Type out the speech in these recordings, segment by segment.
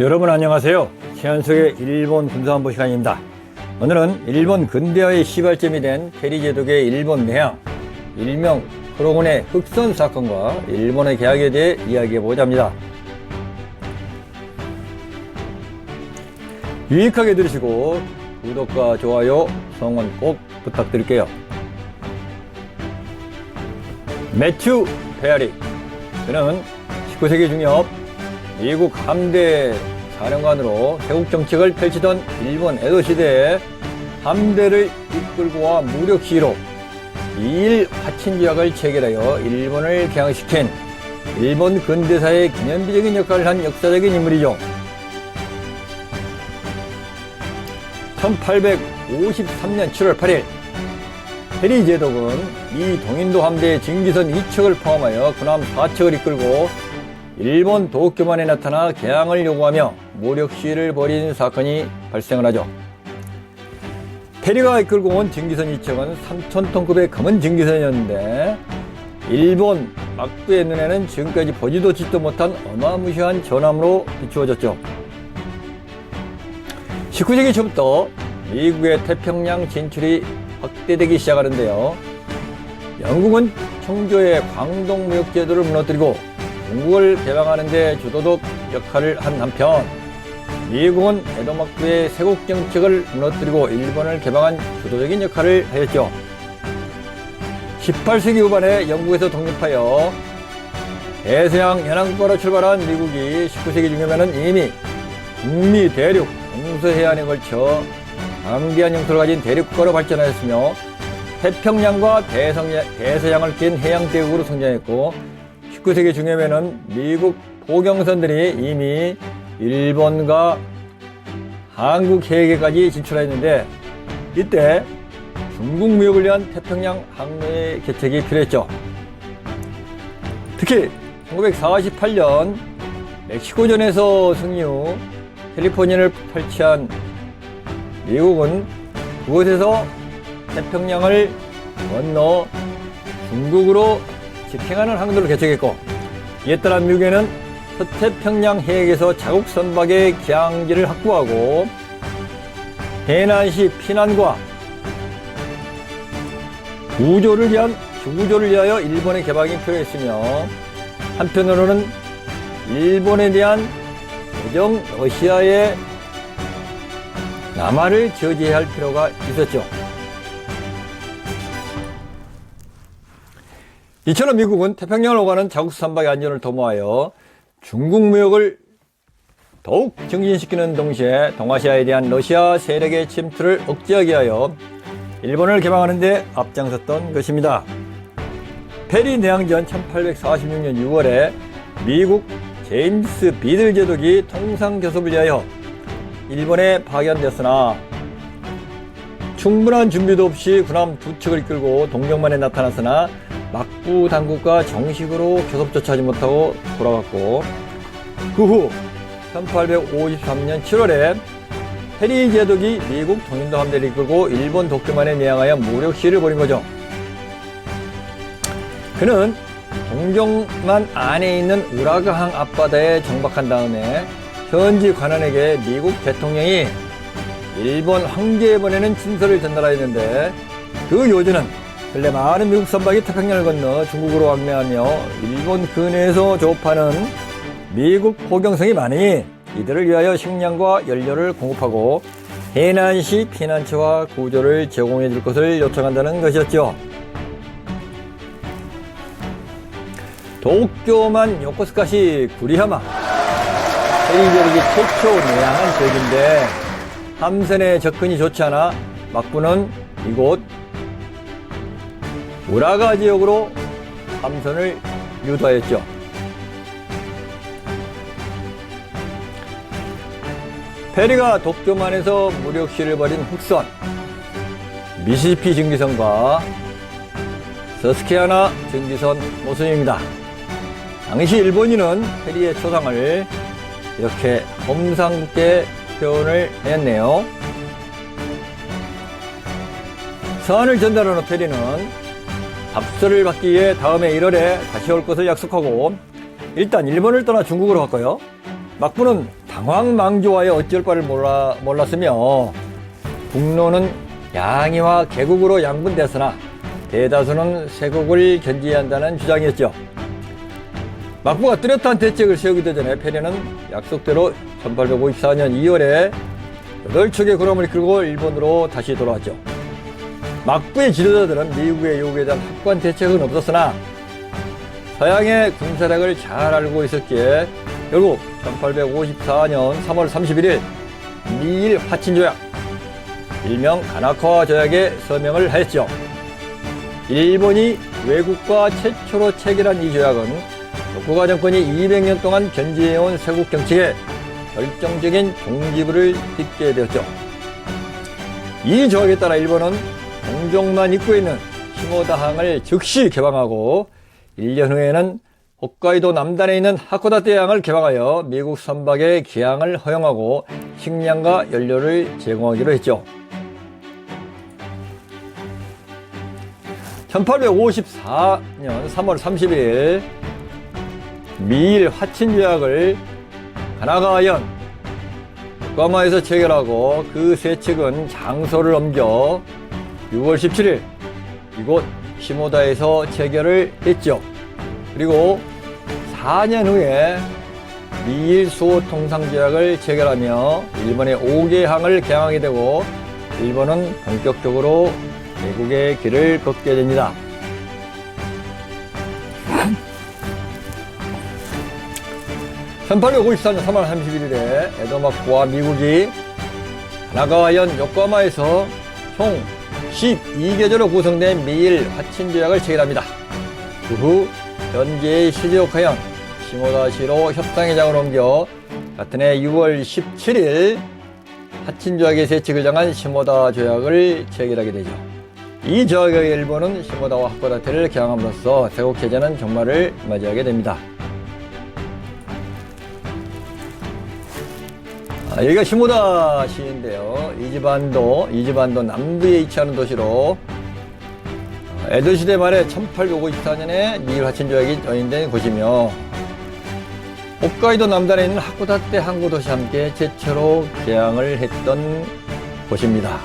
여러분 안녕하세요. 최연석의 일본 군사안보 시간입니다. 오늘은 일본 근대화의 시발점이 된 페리 제독의 일본 내항, 일명 프로군의 흑선 사건과 일본의 계약에 대해 이야기해보고자 합니다. 유익하게 들으시고 구독과 좋아요, 성원 꼭 부탁드릴게요. 매튜 페어리, 그는 19세기 중엽 미국 함대 사령관으로 태국 정책을 펼치던 일본 에도 시대에 함대를 이끌고 와 무력 시위로 미일 화친조약을 체결하여 일본을 개항시킨 일본 근대사의 기념비적인 역할을 한 역사적인 인물이죠. 1853년 7월 8일 페리 제독은 미 동인도 함대의 증기선 2척을 포함하여 군함 4척을 이끌고 일본 도쿄만에 나타나 개항을 요구하며 무력 시위를 벌인 사건이 발생을 하죠. 페리가 이끌고 온 증기선 2척은 3,000톤급의 검은 증기선이었는데 일본 막부의 눈에는 지금까지 보지도 듣지도 못한 어마무시한 전함으로 비추어졌죠. 19세기 초부터 미국의 태평양 진출이 확대되기 시작하는데요. 영국은 청조의 광동무역제도를 무너뜨리고 중국을 개방하는 데 주도적 역할을 한 한편 미국은 에도 막부의 세국 정책을 무너뜨리고 일본을 개방한 주도적인 역할을 하였죠. 18세기 후반에 영국에서 독립하여 대서양 연안국가로 출발한 미국이 19세기 중에는 이미 북미 대륙 동서해안에 걸쳐 방대한 영토를 가진 대륙국가로 발전하였으며 태평양과 대서양을 낀 해양대국으로 성장했고 19세기 중엽에는 미국 포경선들이 이미 일본과 한국 해역에까지 진출하였는데 이때 중국 무역을 위한 태평양 항로의 개척이 필요했죠. 특히 1948년 멕시코전에서 승리 후 캘리포니아를 탈취한 미국은 그곳에서 태평양을 건너 중국으로 직행하는 항로를 개척했고 이에 따라 미국에는 서태평양 해역에서 자국 선박의 개항지를 확보하고 해난시 피난과 구조를 위하여 일본의 개방이 필요했으며 한편으로는 일본에 대한 대정 러시아의 남하를 저지해야 할 필요가 있었죠. 이처럼 미국은 태평양을 오가는 자국 선박의 안전을 도모하여 중국 무역을 더욱 증진시키는 동시에 동아시아에 대한 러시아 세력의 침투를 억제하기 위하여 일본을 개방하는 데 앞장섰던 것입니다. 페리 내항전 1846년 6월에 미국 제임스 비들 제독이 통상교섭을 위하여 일본에 파견되었으나 충분한 준비도 없이 군함 2척을 이끌고 동경만에 나타났으나 막부 당국과 정식으로 교섭조차 하지 못하고 돌아갔고 그 후 1853년 7월에 페리 제독이 미국 동인도 함대를 이끌고 일본 도쿄만에 내항하여 무력 시위를 벌인 거죠. 그는 동경만 안에 있는 우라가항 앞바다에 정박한 다음에 현지 관원에게 미국 대통령이 일본 황제에 보내는 친서를 전달하였는데 그 요지는 근래 많은 미국 선박이 태평양을 건너 중국으로 왕래하며 일본 근해에서 조업하는 미국 포경성이 많으니 이들을 위하여 식량과 연료를 공급하고 해난시 피난처와 구조를 제공해 줄 것을 요청한다는 것이었죠. 도쿄만 요코스카시 구리하마 페리 제독이 최초 내항한 지역인데 함선의 접근이 좋지 않아 막부는 이곳 우라가 지역으로 함선을 유도하였죠. 페리가 도쿄만에서 무력 시위를 벌인 흑선 미시시피 증기선과 서스케아나 증기선 모순입니다. 당시 일본인은 페리의 초상을 이렇게 험상궂게 표현을 했네요. 서한을 전달한 후 페리는 답서를 받기 위해 다음해 1월에 다시 올 것을 약속하고 일단 일본을 떠나 중국으로 갔고요. 막부는 당황망조하여 어찌할 바를 몰랐으며 국로는 양이와 개국으로 양분됐으나 대다수는 쇄국을 견지해야 한다는 주장이었죠. 막부가 뚜렷한 대책을 세우기도 전에 패륜은 약속대로 1854년 2월에 8척의 군함을 이끌고 일본으로 다시 돌아왔죠. 막부의 지도자들은 미국의 요구에 대한 확고한 대책은 없었으나 서양의 군사력을 잘 알고 있었기에 결국 1854년 3월 31일 미일 화친조약, 일명 가나카와 조약에 서명을 하였죠. 일본이 외국과 최초로 체결한 이 조약은 토쿠가 정권이 200년 동안 견지해온 쇄국 정책에 결정적인 종지부를 딛게 되었죠. 이 조약에 따라 일본은 동종만 입구에 있는 시모다항을 즉시 개방하고 1년 후에는 홋카이도 남단에 있는 하코다테항을 개방하여 미국 선박의 기항을 허용하고 식량과 연료를 제공하기로 했죠. 1854년 3월 31일 미일 화친조약을 가나가현 요코하마에서 체결하고 그 세 측은 장소를 옮겨 6월 17일 이곳 시모다에서 체결을 했죠. 그리고 4년 후에 미일 수호 통상조약을 체결하며 일본의 5개 항을 개항하게 되고 일본은 본격적으로 개국의 길을 걷게 됩니다. (1854년 3월 31일에) 에도막부와 미국이 가나가현 요코하마에서 총 12개조로 구성된 미일 화친조약을 체결합니다. 그 후 현재의 시즈오카현 시모다시로 협상회장을 옮겨 같은 해 6월 17일 화친조약의 세 측을 정한 시모다 조약을 체결하게 되죠. 이 조약에 의해 일본은 시모다와 하코다테를 개항함으로써 쇄국체제는 종말을 맞이하게 됩니다. 여기가 시모다시인데요. 이지반도 남부에 위치하는 도시로 에도시대 말에 1854년에 미일 화친조약이 조인된 곳이며 홋카이도 남단에 있는 하코다테 항구도시와 함께 최초로 개항을 했던 곳입니다.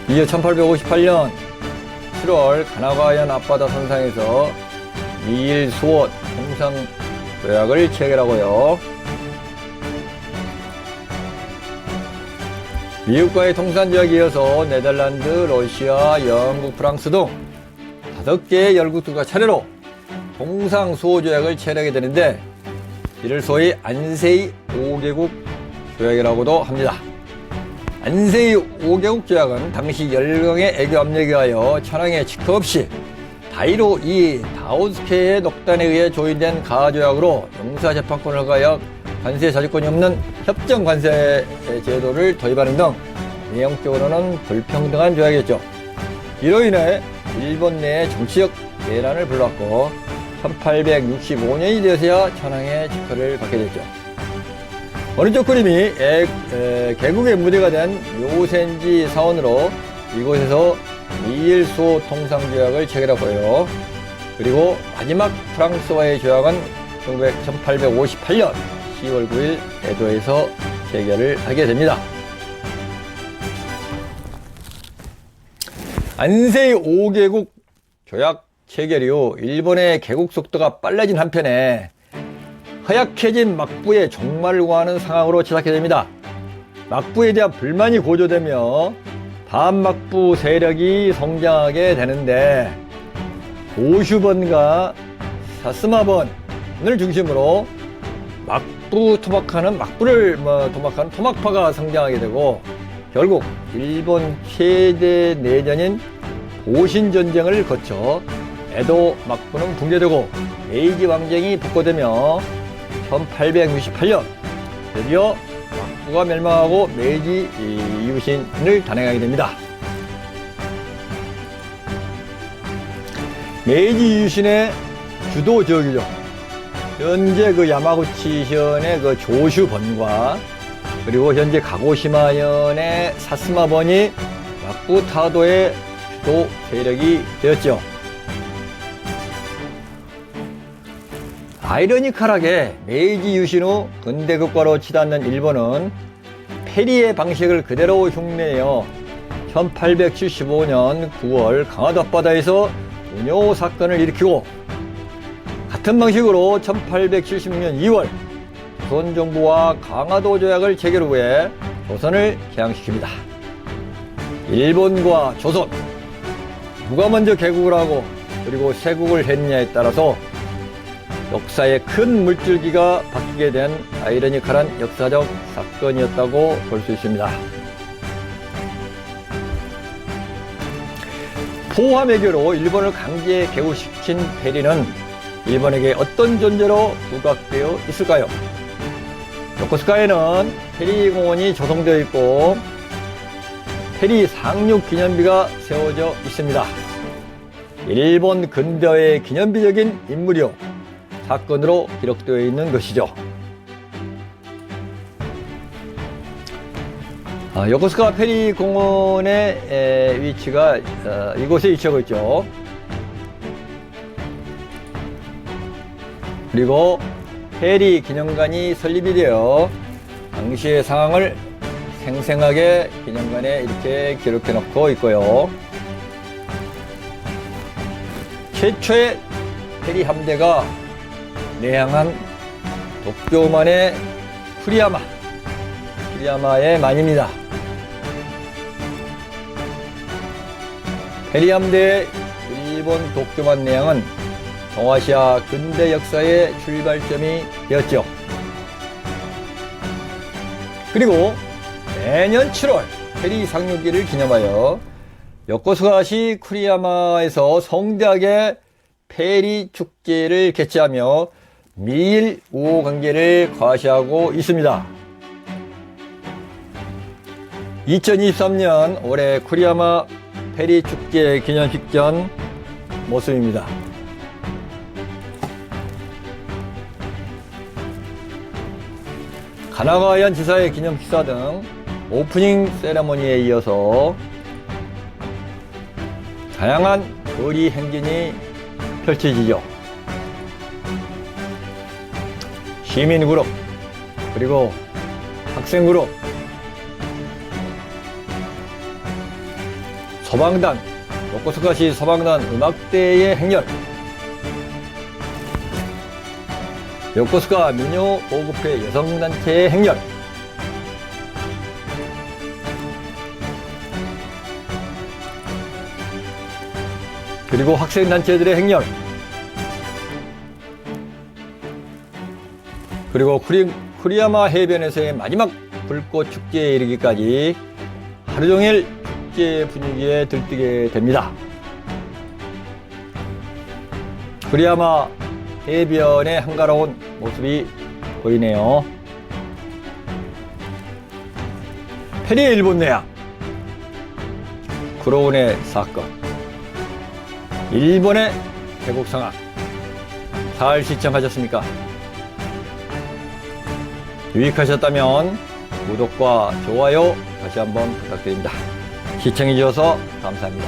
이어 1858년 7월 가나가현 앞바다 선상에서 미일 수호 통상조약을 체결하고요. 미국과의 통상조약에 이어서 네덜란드, 러시아, 영국, 프랑스 등 5개의 열국들과 차례로 통상수호조약을 체결하게 되는데 이를 소위 안세이 5개국 조약이라고도 합니다. 안세이 5개국 조약은 당시 열강의 애교 압력에 의하여 천황의 직허 없이 다이로 이 다오스케의 녹단에 의해 조인된 가조약으로 용사재판권을 허가하여 관세 자주권이 없는 협정 관세 제도를 도입하는 등 내용적으로는 불평등한 조약이었죠. 이로 인해 일본 내에 정치적 내란을 불러왔고 1865년이 되어서야 천황의 직허를 받게 됐죠. 어느 쪽 그림이 개국의 무대가 된 묘센지 사원으로 이곳에서 미일 수호 통상조약을 체결하고요. 그리고 마지막 프랑스와의 조약은 1858년 10월 9일 에도에서 체결을 하게 됩니다. 안세이 5개국 조약 체결 이후 일본의 개국 속도가 빨라진 한편에 허약해진 막부의 종말을 구하는 상황으로 치닫게 됩니다. 막부에 대한 불만이 고조되며 반막부 세력이 성장하게 되는데 고슈번과 사스마번을 중심으로 막부를 토막하는 토막파가 성장하게 되고 결국 일본 최대 내전인 보신전쟁을 거쳐 에도 막부는 붕괴되고 메이지 왕정이 복고되며 1868년 드디어 막부가 멸망하고 메이지 이유신을 단행하게 됩니다. 메이지 이유신의 주도 지역이죠. 현재 그 야마구치현의 그 조슈번과 그리고 현재 가고시마현의 사스마번이 막부 타도의 주도 세력이 되었죠. 아이러니컬하게 메이지 유신 후 근대국가로 치닫는 일본은 페리의 방식을 그대로 흉내내어 1875년 9월 강화도 앞바다에서 운요 사건을 일으키고, 같은 방식으로 1876년 2월 조선 정부와 강화도 조약을 체결 후에 조선을 개항시킵니다. 일본과 조선, 누가 먼저 개국을 하고 그리고 세국을 했느냐에 따라서 역사의 큰 물줄기가 바뀌게 된 아이러니컬한 역사적 사건이었다고 볼 수 있습니다. 포함 외교로 일본을 강제 개국시킨 페리는 일본에게 어떤 존재로 부각되어 있을까요? 요코스카에는 페리 공원이 조성되어 있고 페리 상륙 기념비가 세워져 있습니다. 일본 근대의 기념비적인 인물이요 사건으로 기록되어 있는 것이죠. 요코스카 페리 공원의 위치가 이곳에 위치하고 있죠. 그리고 페리 기념관이 설립이 되어 당시의 상황을 생생하게 기념관에 이렇게 기록해 놓고 있고요. 최초의 페리 함대가 내항한 도쿄만의 쿠리야마의 만입니다. 페리 함대의 일본 도쿄만 내항은 동아시아 근대 역사의 출발점이 되었죠. 그리고 매년 7월 페리 상륙기를 기념하여 요코스카시 쿠리야마에서 성대하게 페리 축제를 개최하며 미일 우호 관계를 과시하고 있습니다. 2023년 올해 쿠리야마 페리 축제 기념식 전 모습입니다. 가나가와현 지사의 기념 식사 등 오프닝 세레모니에 이어서 다양한 거리 행진이 펼쳐지죠. 시민 그룹, 그리고 학생 그룹, 소방단, 요코스카시 소방단 음악대의 행렬, 요코스카 민요 보급회 여성단체의 행렬, 그리고 학생단체들의 행렬, 그리고 쿠리야마 해변에서의 마지막 불꽃 축제에 이르기까지 하루 종일 축제 분위기에 들뜨게 됩니다. 쿠리야마 해변의 한가로운 모습이 보이네요. 페리의 일본 내항, 구로운의 사건, 일본의 개국 상황, 잘 시청하셨습니까? 유익하셨다면 구독과 좋아요 다시 한번 부탁드립니다. 시청해 주셔서 감사합니다.